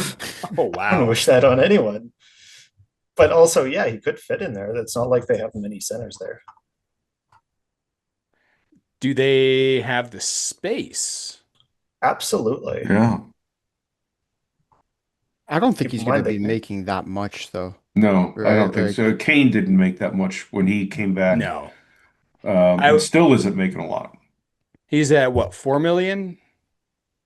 Oh I wouldn't wow. wish that on anyone. But also, yeah, he could fit in there. It's not like they have many centers there. Do they have the space? Absolutely. Yeah. I don't think Keep he's in going to mind be that making that much though, No, I right? don't think so. Like Kane didn't make that much when he came back, No. and I still isn't making a lot. He's at what, 4 million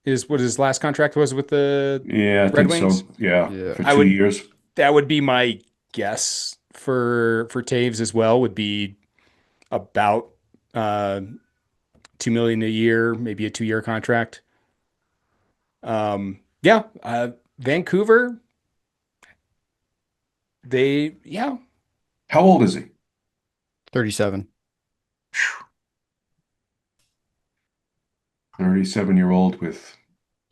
is what his last contract was with the Yeah, I Red think Wings. so. Yeah, yeah. for I two would years. That would be my guess for Taves as well, would be about 2 million a year, maybe a 2 year contract. Yeah, Vancouver, yeah, How old is he? 37. 37-year-old with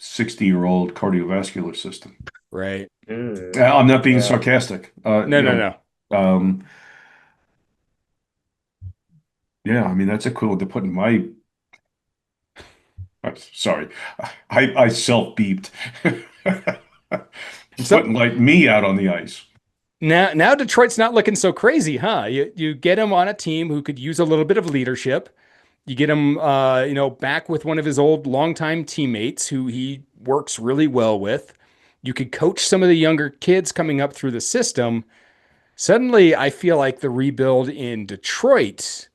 60-year-old cardiovascular system. right. I'm not being Yeah. sarcastic. No, no, no. Um, yeah, I mean that's equivalent to putting my. I'm sorry, I self beeped. So Putting like me out on the ice. now Detroit's not looking so crazy, huh? You get him on a team who could use a little bit of leadership. You get him, back with one of his old longtime teammates who he works really well with. You could coach some of the younger kids coming up through the system. Suddenly, I feel like the rebuild in Detroit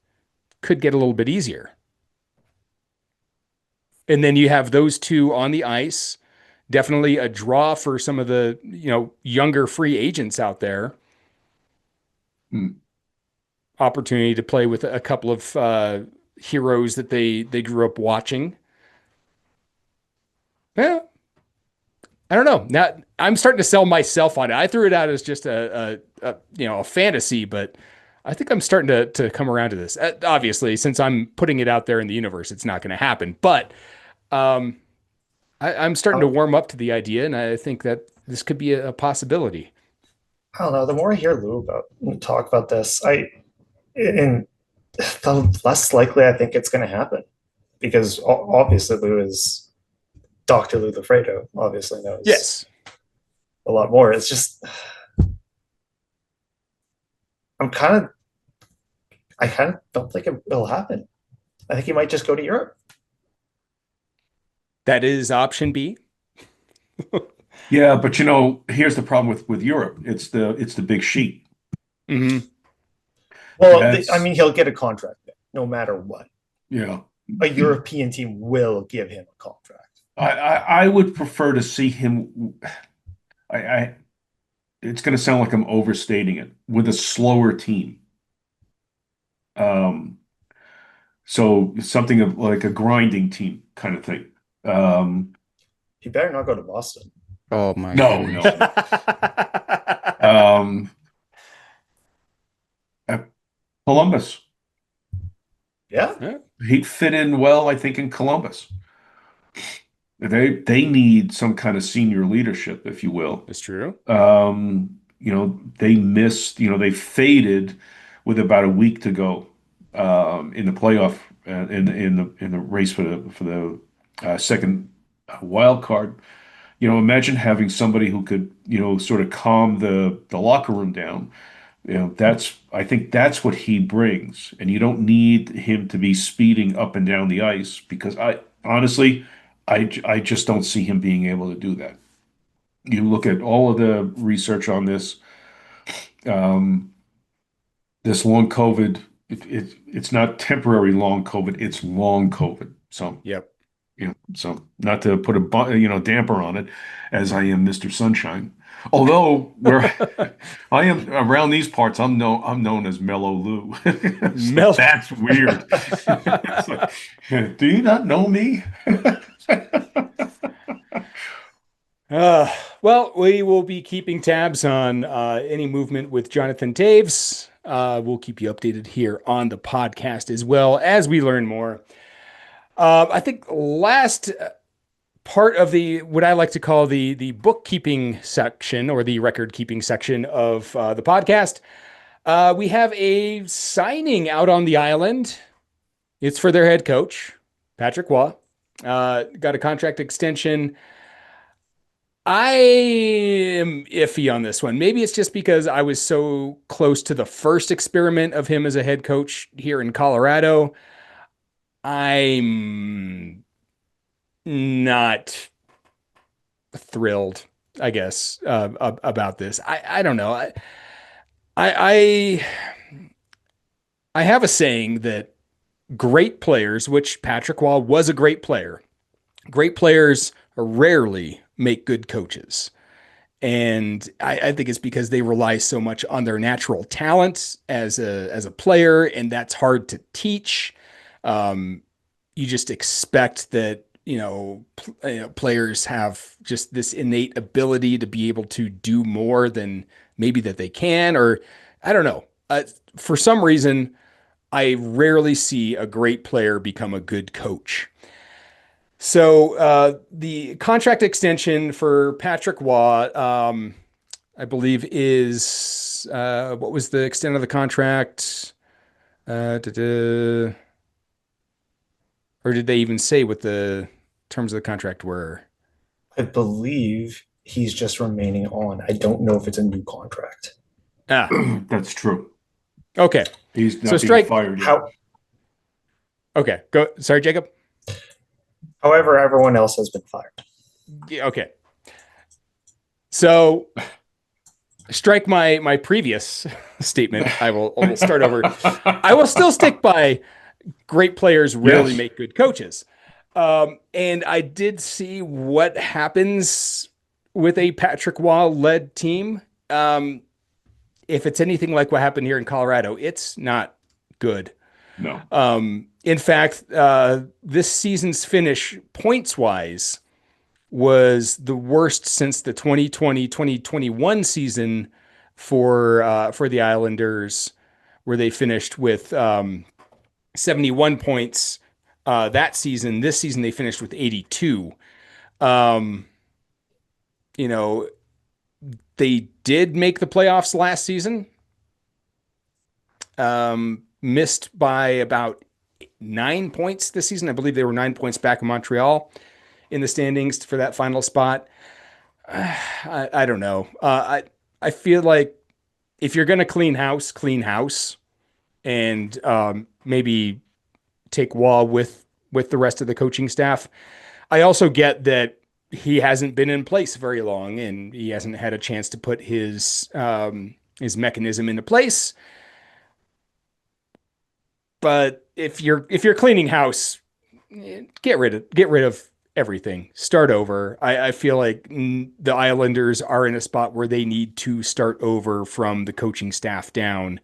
could get a little bit easier. And then you have those two on the ice. Definitely a draw for some of the, younger free agents out there. Hmm. Opportunity to play with a couple of heroes that they grew up watching. Yeah, I don't know. Now I'm starting to sell myself on it. I threw it out as just a fantasy, but I think I'm starting to come around to this. Obviously, since I'm putting it out there in the universe, it's not going to happen. But um, I'm starting to I warm up to the idea, and I think that this could be a possibility. I don't know. The more I hear Lou talk about this, and the less likely I think it's going to happen because obviously Lou is Dr. Lou Lafredo, obviously knows Yes. a lot more. It's just I'm kind of I kind of don't think it'll happen. I think he might just go to Europe. That is option B. Yeah, but here's the problem with Europe. It's the big sheet. Hmm. Well, I That's mean, he'll get a contract there, no matter what. yeah. A European team will give him a contract. I would prefer to see him. I it's going to sound like I'm overstating it with a slower team. Um, so something of like a grinding team kind of thing. Um, He better not go to Boston. Oh my no, goodness. no. Um, uh, Columbus. Yeah, Yeah, He'd fit in well, I think, in Columbus. They need some kind of senior leadership, if you will. that's true. They missed, they faded with about a week to go in the playoff in the race for the second wild card. Imagine having somebody who could, sort of calm the locker room down. I think that's what he brings, and you don't need him to be speeding up and down the ice because I honestly, I just don't see him being able to do that. You look at all of the research on this, um, this long COVID, it's not temporary long COVID, it's long COVID. So, Yep. so not to put a damper on it, as I am Mr. Sunshine. Although I am around these parts, I'm known as Mellow Lou. So Mel. that's weird. It's like, do you not know me? Uh, well, we will be keeping tabs on any movement with Jonathan Taves. We'll keep you updated here on the podcast as well as we learn more. I think last part of the what I like to call the bookkeeping section or the record keeping section of the podcast, we have a signing out on the island. It's for their head coach, Patrick Waugh. Got a contract extension. I am iffy on this one. Maybe it's just because I was so close to the first experiment of him as a head coach here in Colorado. I'm not thrilled, I guess, about this. I don't know. I I have a saying that great players, which Patrick Wall was a great player, great players rarely make good coaches. And I think it's because they rely so much on their natural talent as a player, and that's hard to teach. Um, you just expect that players have just this innate ability to be able to do more than maybe that they can, or I don't know. For some reason, I rarely see a great player become a good coach. So the contract extension for Patrick Waugh, I believe, is what was the extent of the contract? Da-da. Or did they even say what the terms of the contract were? I believe he's just remaining on. I don't know if it's a new contract. Ah, That's true. okay. He's So not being strike. fired yet. How, Okay, go. Sorry, Jacob. however, everyone else has been fired. Yeah, okay. So strike my previous statement. I will start over. I will still stick by great players rarely Yes. make good coaches. And I did see what happens with a Patrick Waugh led team. If it's anything like what happened here in Colorado, it's not good. No. In fact, this season's finish points wise was the worst since the 2020-2021 season for the Islanders, where they finished with 71 points that season. This season they finished with 82. Um, you know, they did make the playoffs last season. Missed by about 9 points this season. I believe they were 9 points back in Montreal in the standings for that final spot. I don't know. I feel like if you're going to clean house, and maybe take Wall with the rest of the coaching staff. I also get that he hasn't been in place very long, and he hasn't had a chance to put his mechanism into place. But if you're cleaning house, get rid of everything. Start over. I feel like the Islanders are in a spot where they need to start over from the coaching staff down.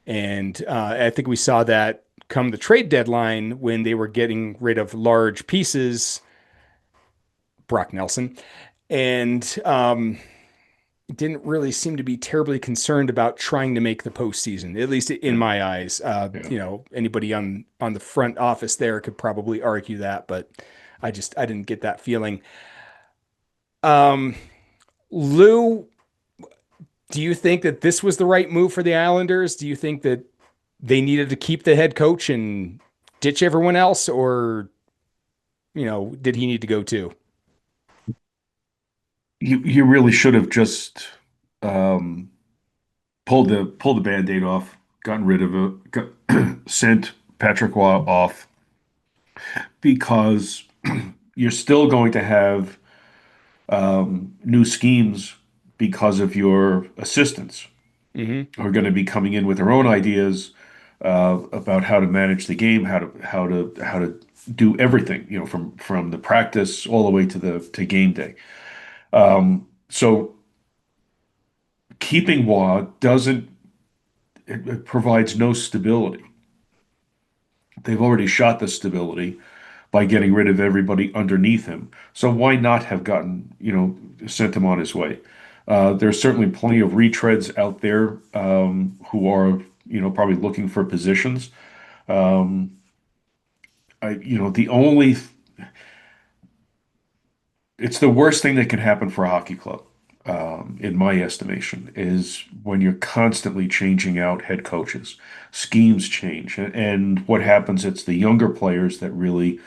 And I think we saw that come the trade deadline when they were getting rid of large pieces, Brock Nelson, and didn't really seem to be terribly concerned about trying to make the postseason, at least in my eyes. Yeah. Anybody on the front office there could probably argue that, but I didn't get that feeling. Lou, do you think that this was the right move for the Islanders? Do you think that they needed to keep the head coach and ditch everyone else, or did he need to go too? You really should have just um, pulled the Band-Aid off, gotten rid of it, sent Patrick Waugh off because you're still going to have new schemes because of your assistants Mm-hmm. who are going to be coming in with their own ideas about how to manage the game, how to do everything, from the practice all the way to game day. So keeping Waugh doesn't, it provides no stability. They've already shot the stability by getting rid of everybody underneath him. So why not have gotten, sent him on his way? There's certainly plenty of retreads out there who are, probably looking for positions. Um, the only, it's the worst thing that can happen for a hockey club, in my estimation, is when you're constantly changing out head coaches. Schemes change, and what happens? It's the younger players that really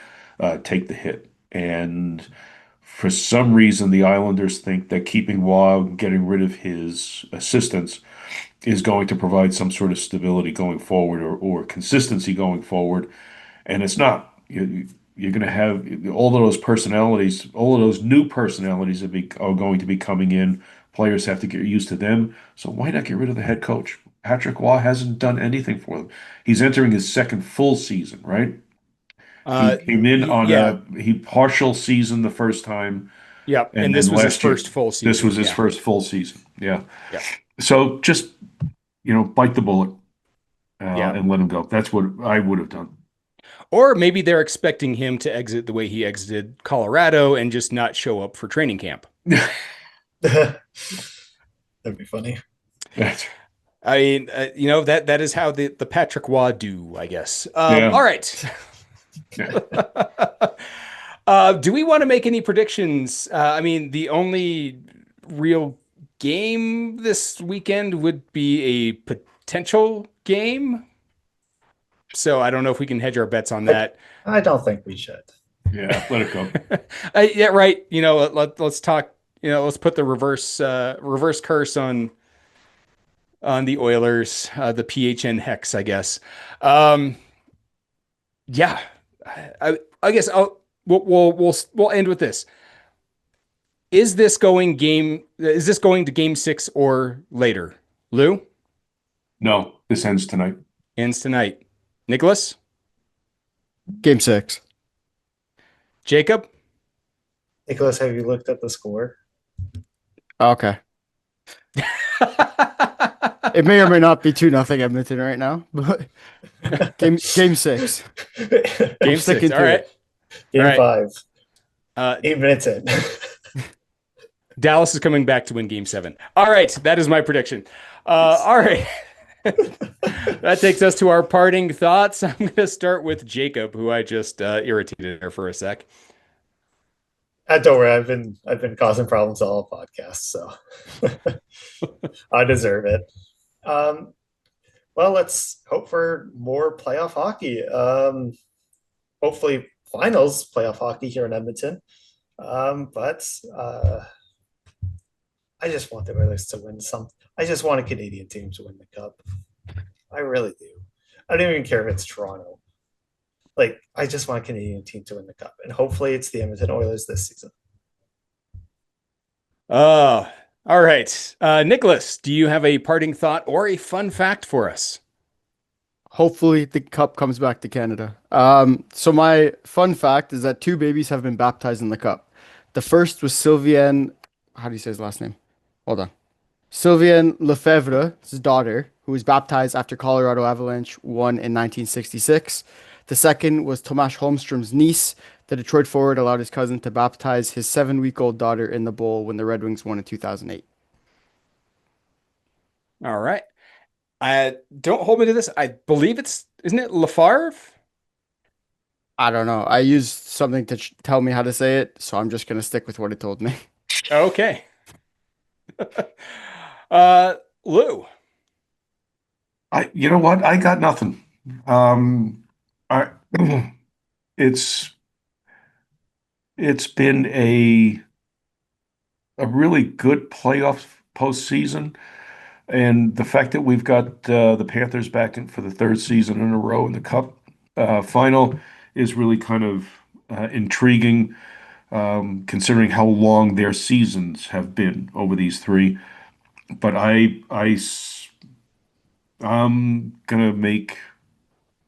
take the hit. And for some reason, the Islanders think that keeping Waugh, getting rid of his assistants, is going to provide some sort of stability going forward or consistency going forward. And it's not. You're going to have all of those personalities, all of those new personalities are going to be coming in. Players have to get used to them. So why not get rid of the head coach? Patrick Waugh hasn't done anything for them. He's entering his second full season, right? He came in on Yeah, he partial season the first time, yep. and And then this was his last year, first full this was season. his Yeah, first full season. Yeah. yeah, So just, bite the bullet yeah. and let him go. That's what I would have done. Or maybe they're expecting him to exit the way he exited Colorado and just not show up for training camp. That'd be funny. That's, I mean, that is how the Patrick Waugh do, I guess. yeah. All right. Yeah. Do we want to make any predictions? I mean, the only real game this weekend would be a potential game. So I don't know if we can hedge our bets on I, that. I don't think we should. Yeah, let it go. Yeah, right. Let's talk. Let's put the reverse curse on the Oilers, the PHN hex, I guess. Um, yeah, I guess we'll end with this. Is this going game? Is this going to game six or later? Lou No, this ends tonight. ends tonight. Nicholas, Game 6. Jacob. Nicholas, have you looked at the score? Okay. It may or may not be 2-0 Edmonton right now, but game 6. I'm Game six. sticking All to right. it. All Game right. five, Uh, 8 minutes in. Dallas is coming back to win game seven. All right. That is my prediction. All right. That takes us to our parting thoughts. I'm going to start with Jacob, who I just irritated there for a sec. Don't worry, I've been causing problems all podcast, so I deserve it. Um, well, let's hope for more playoff hockey. Hopefully, finals playoff hockey here in Edmonton. But I just want the Oilers to win some. I just want a Canadian team to win the cup. I really do. I don't even care if it's Toronto. Like, I just want a Canadian team to win the cup, and hopefully, it's the Edmonton Oilers this season. All right. Nicholas, do you have a parting thought or a fun fact for us? Hopefully the cup comes back to Canada. So my fun fact is that 2 babies have been baptized in the cup. The first was Sylviane, how do you say his last name? Hold on. Sylviane Lefebvre, his daughter, who was baptized after Colorado Avalanche won in 1966. The second was Tomas Holmstrom's niece. The Detroit forward allowed his cousin to baptize his 7-week-old daughter in the bowl when the Red Wings won in 2008. All right. Don't hold me to this. I believe isn't it Lafarve? I don't know. I used something to tell me how to say it, so I'm just going to stick with what it told me. Okay. Lou. You know what? I got nothing. I, it's it's been a really good playoff postseason, and the fact that we've got the Panthers back in for the third season in a row in the Cup final is really kind of intriguing, considering how long their seasons have been over these three. But I'm gonna make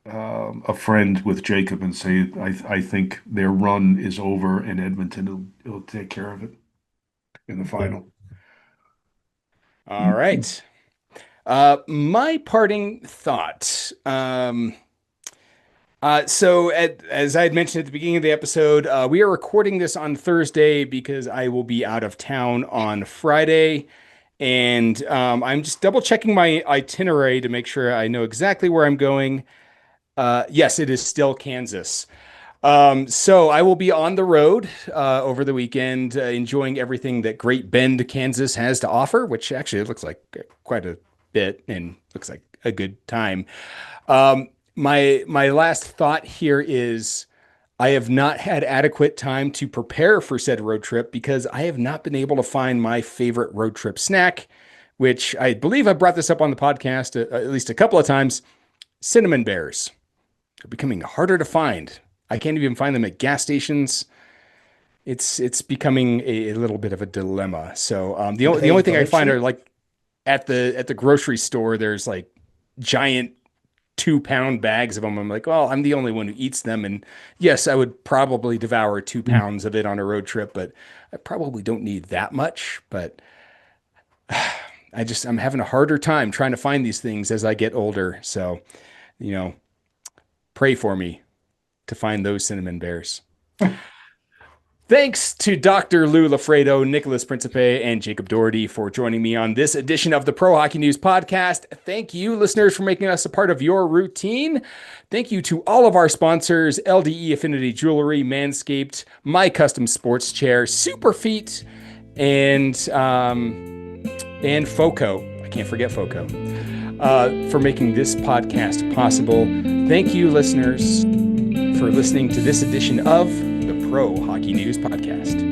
a friend with Jacob and say I think their run is over and Edmonton will take care of it in the Yeah. final. All right. My parting thought. As I had mentioned at the beginning of the episode, we are recording this on Thursday because I will be out of town on Friday. And I'm just double checking my itinerary to make sure I know exactly where I'm going. Yes, it is still Kansas. So I will be on the road over the weekend, enjoying everything that Great Bend, Kansas has to offer, which actually looks like quite a bit and looks like a good time. My last thought here is I have not had adequate time to prepare for said road trip because I have not been able to find my favorite road trip snack, which I believe I brought this up on the podcast at least a couple of times. Cinnamon bears are becoming harder to find. I can't even find them at gas stations. It's becoming a little bit of a dilemma. So the only thing I find are like at the grocery store. There's like giant 2-pound bags of them. I'm like, well, I'm the only one who eats them, and yes, I would probably devour 2 pounds of it on a road trip, but I probably don't need that much. But I'm having a harder time trying to find these things as I get older. So, pray for me to find those cinnamon bears. Thanks to Dr. Lou Lafredo, Nicholas Principe, and Jacob Doherty for joining me on this edition of the Pro Hockey News Podcast. Thank you, listeners, for making us a part of your routine. Thank you to all of our sponsors, LDE Affinity Jewelry, Manscaped, My Custom Sports Chair, Superfeet, and FoCo. I can't forget FoCo. For making this podcast possible. Thank you, listeners, for listening to this edition of the Pro Hockey News Podcast.